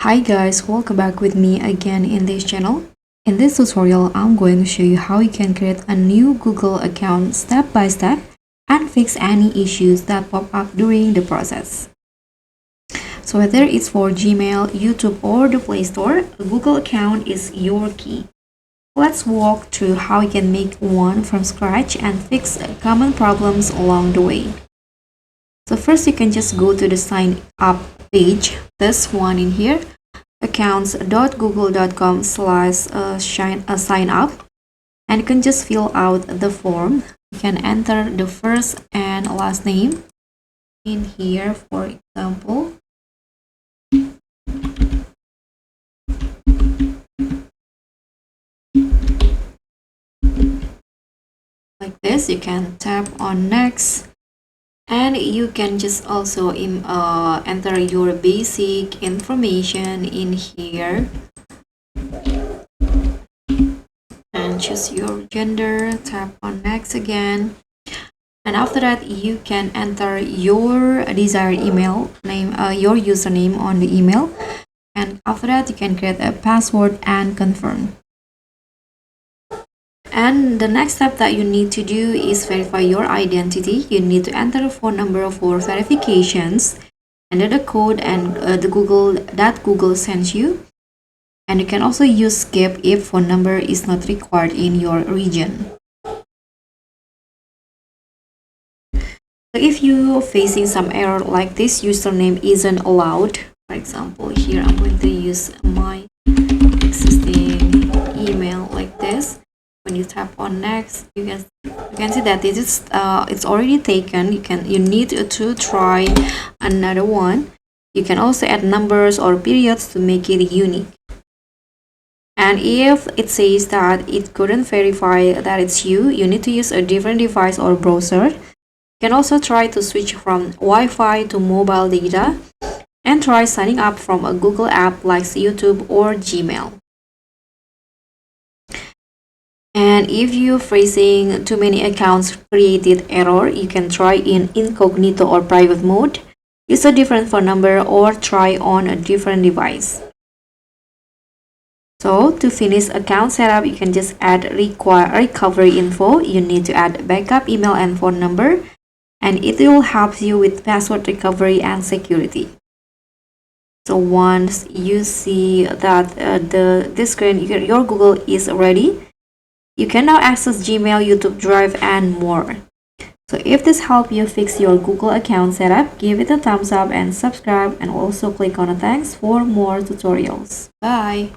Hi guys, welcome back with me again in this channel. In this tutorial, I'm going to show you how you can create a new Google account step by step and fix any issues that pop up during the process. So whether it's for Gmail, YouTube or the Play Store, a Google account is your key. Let's walk through how you can make one from scratch and fix common problems along the way. So first you can just go to the sign up page, this one in here, accounts.google.com/sign up, and you can just fill out the form. You can enter the first and last name in here, for example. Like this, you can tap on next. And you can just also enter your basic information in here and choose your gender, tap on next again, and after that you can enter your desired email name, your username on the email, and after that you can create a password and confirm. And the next step that you need to do is verify your identity. You need to enter a phone number for verifications, enter the code and that Google sends you. And you can also use skip if phone number is not required in your region. So if you're facing some error like this username isn't allowed, for example, here I'm going to use my existing email like this. When you tap on next, you can see that this is it's already taken. You need to try another one. You can also add numbers or periods to make it unique. And if it says that it couldn't verify that it's you need to use a different device or browser. You can also try to switch from Wi-Fi to mobile data and try signing up from a Google app like YouTube or Gmail. And if you're facing too many accounts created error, you can try in incognito or private mode, use a different phone number, or try on a different device. So to finish account setup, you can just add recovery info. You need to add backup email and phone number, and it will help you with password recovery and security. So once you see that this screen, your Google is ready, you can now access Gmail, YouTube Drive, and more. So if this helped you fix your Google account setup, give it a thumbs up and subscribe, and also click on the thanks for more tutorials. Bye!